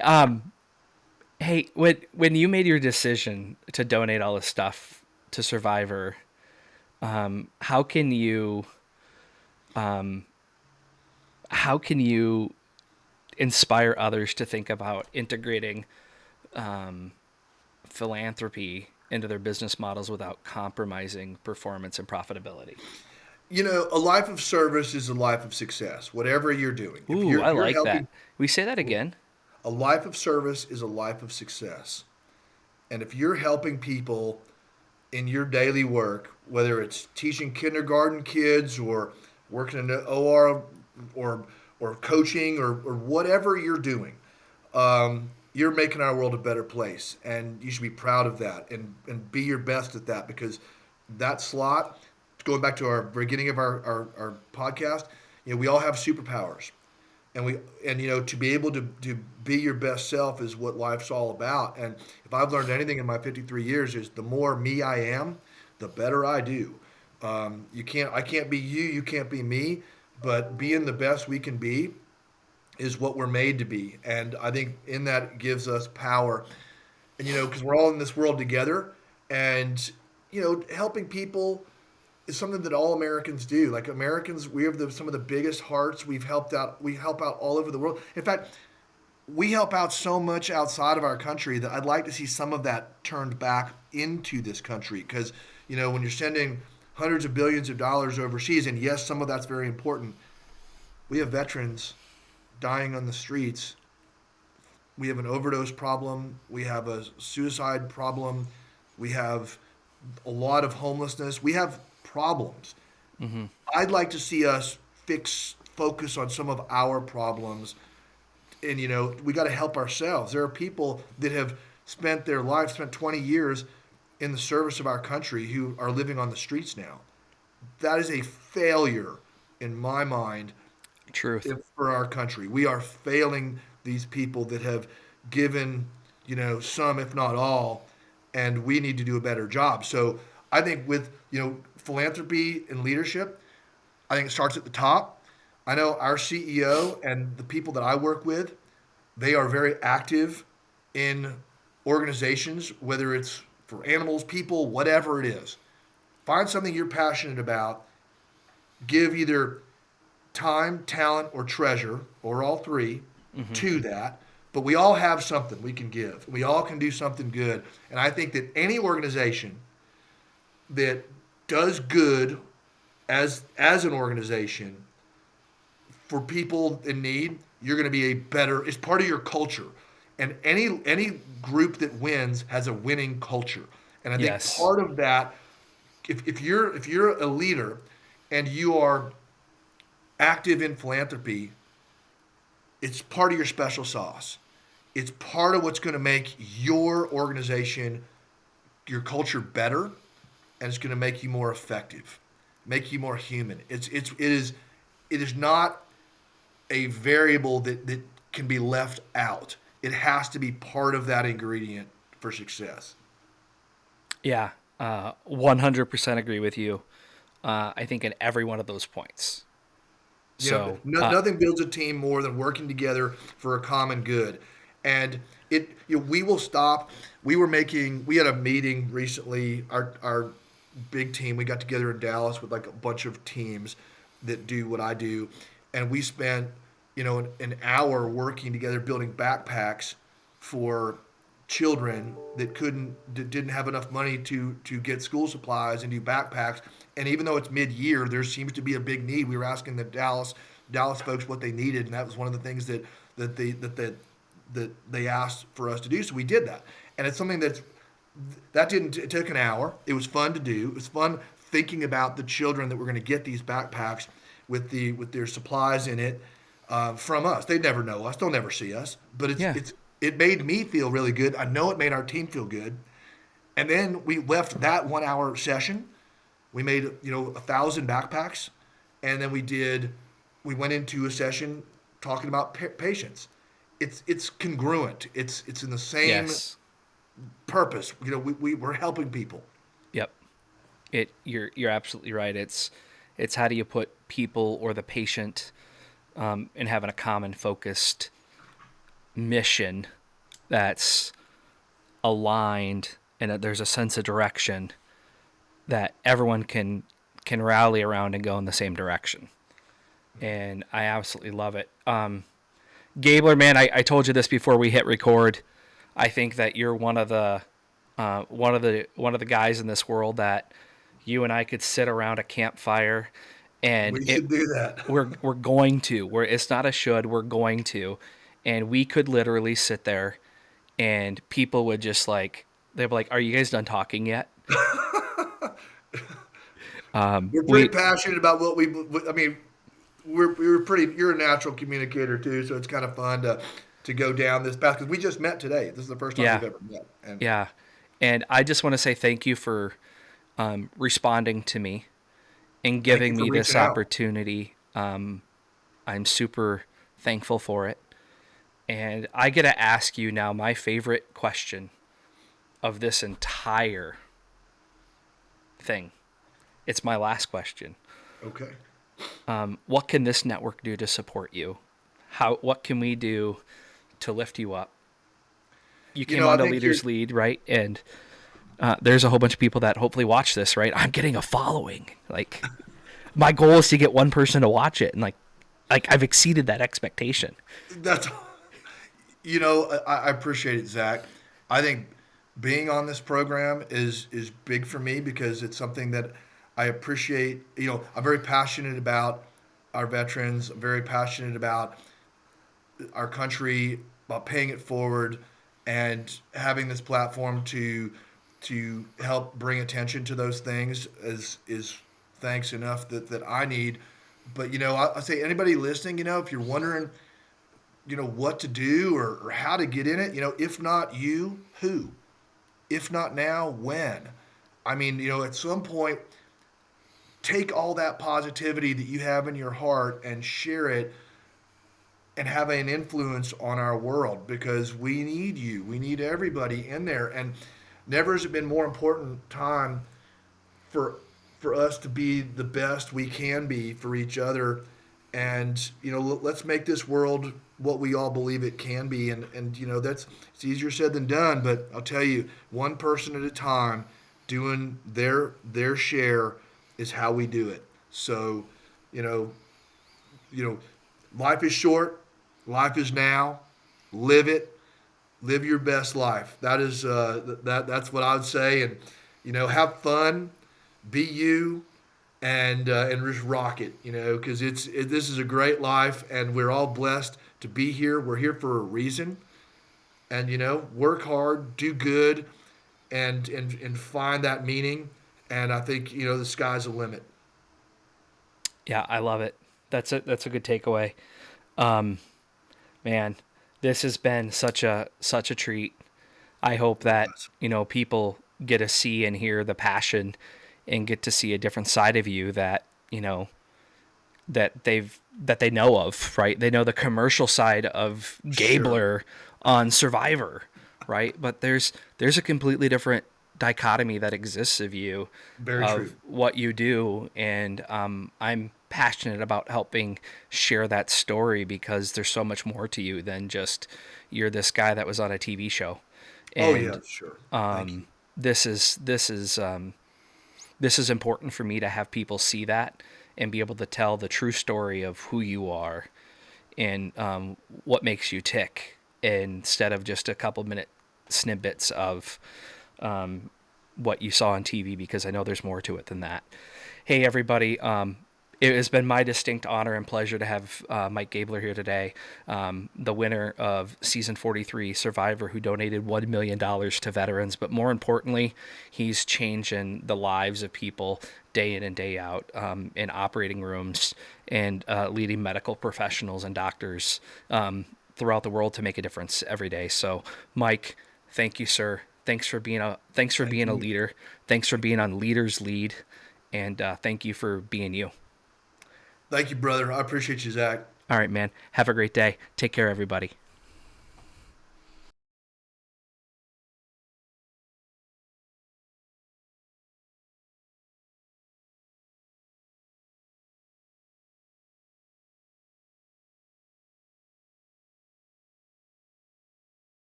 Um, hey, when you made your decision to donate all this stuff to Survivor, how can how can you inspire others to think about integrating philanthropy into their business models without compromising performance and profitability? A life of service is a life of success. Whatever you're doing, if Ooh, you're I if you're like that. helping, We say that again. a life of service is a life of success. And if you're helping people in your daily work, whether it's teaching kindergarten kids or working in the OR or coaching or whatever you're doing, you're making our world a better place, and you should be proud of that and be your best at that because that slot. Going back to our beginning of our podcast, we all have superpowers, and to be able to be your best self is what life's all about. And if I've learned anything in my 53 years is the more me I am, the better I do. I can't be you, you can't be me, but being the best we can be is what we're made to be. And I think in that gives us power. And because we're all in this world together, and helping people is something that all Americans do. Like Americans, we have some of the biggest hearts. We've helped out. We help out all over the world. In fact, we help out so much outside of our country that I'd like to see some of that turned back into this country. Because when you're sending hundreds of billions of dollars overseas, and yes, some of that's very important. We have veterans dying on the streets. We have an overdose problem. We have a suicide problem. We have a lot of homelessness. We have problems. Mm-hmm. I'd like to see us focus on some of our problems. And, we got to help ourselves. There are people that have spent their life, spent 20 years in the service of our country who are living on the streets now. That is a failure in my mind Truth. for our country. We are failing these people that have given, some, if not all, and we need to do a better job. So I think with, philanthropy and leadership, I think it starts at the top. I know our CEO and the people that I work with, they are very active in organizations, whether it's for animals, people, whatever it is. Find something you're passionate about, give either time, talent, or treasure, or all three, Mm-hmm. to that. But we all have something we can give. We all can do something good. And I think that any organization that does good as an organization for people in need, you're going to be a better. It's part of your culture. And any group that wins has a winning culture. And I think Yes. part of that, if you're a leader and you are active in philanthropy, it's part of your special sauce. It's part of what's going to make your organization, your culture better, and it's going to make you more effective, make you more human. It is not a variable that can be left out. It has to be part of that ingredient for success. Yeah. 100% agree with you. I think in every one of those points. So, Nothing builds a team more than working together for a common good. And we will stop. We had a meeting recently. Our big team. We got together in Dallas with like a bunch of teams that do what I do, and we spent an hour working together building backpacks for children that didn't have enough money to get school supplies and do backpacks. And even though it's mid-year, there seems to be a big need. We were asking the Dallas folks what they needed, and that was one of the things that they asked for us to do. So we did that, and it's something that didn't. It took an hour. It was fun to do. It was fun thinking about the children that were going to get these backpacks with their supplies in it from us. They never know us. They'll never see us. But yeah. it made me feel really good. I know it made our team feel good. And then we left that 1 hour session. We made 1,000 backpacks, and then we went into a session talking about patience. It's congruent. It's in the same Yes. purpose. We're helping people. Yep. You're absolutely right. It's how do you put people or the patient in having a common focused mission that's aligned and that there's a sense of direction that everyone can rally around and go in the same direction. And I absolutely love it. Gabler, man, I told you this before we hit record. I think that you're one of the guys in this world that you and I could sit around a campfire, and We it should do that. we're going to. We're It's not a should. We're going to, and we could literally sit there, and people would just like they'd be like, "Are you guys done talking yet?" We're pretty We passionate about what we. I mean, we're pretty. You're a natural communicator too, so it's kind of fun to go down this path because we just met today. This is the first time Yeah, we've ever met, and yeah, and I just want to say thank you for responding to me and thank you giving for me this reaching out. opportunity. I'm super thankful for it. And I get to ask you now my favorite question of this entire thing. It's my last question. Okay. What can this network do to support you? What can we do to lift you up? You You came know, I on to think you're. Leaders Lead, right? And there's a whole bunch of people that hopefully watch this, right? I'm getting a following. Like, my goal is to get one person to watch it, and like I've exceeded that expectation. That's. You know, I appreciate it, Zach. I think being on this program is big for me because it's something that I appreciate. You know, I'm very passionate about our veterans. I'm very passionate about our country, about paying it forward, and having this platform to help bring attention to those things is thanks enough that I need. But you know, I say anybody listening, you know, if you're wondering, you know, what to do or how to get in it, you know, if not you, who? If not now, when? I mean, you know, at some point, take all that positivity that you have in your heart and share it and have an influence on our world because we need you. We need everybody in there. And never has it been more important time for for us to be the best we can be for each other. And you know, let's make this world what we all believe it can be. And you know, that's it's easier said than done. But I'll tell you, one person at a time, doing their share is how we do it. So, you know, you know, life is short. Life is now. Live it. Live your best life. That is that's what I would say. And you know, have fun. Be you. And just rock it, you know, because this is a great life, and we're all blessed to be here. We're here for a reason, and you know, work hard, do good, and find that meaning. And I think you know the sky's the limit. Yeah, I love it. That's a good takeaway. Man, this has been such a treat. I hope It that, was. people get to see and hear the passion and get to see a different side of you that, that they know of, right? They know the commercial side of Sure. Gabler on Survivor, right? But there's a completely different dichotomy that exists of you, Very true. of what you do, and I'm passionate about helping share that story because there's so much more to you than just you're this guy that was on a TV show, Oh yeah, and sure. Thank you. this is important for me to have people see that and be able to tell the true story of who you are and what makes you tick instead of just a couple minute snippets of what you saw on TV because I know there's more to it than that. Hey, everybody. It has been my distinct honor and pleasure to have Mike Gabler here today, the winner of season 43, Survivor, who donated $1 million to veterans. But more importantly, he's changing the lives of people day in and day out in operating rooms and leading medical professionals and doctors throughout the world to make a difference every day. So, Mike, thank you, sir. Thanks for Thank being a you. leader. Thanks for being on Leaders Lead, and thank you for being you. Thank you, brother. I appreciate you, Zach. All right, man. Have a great day. Take care, everybody.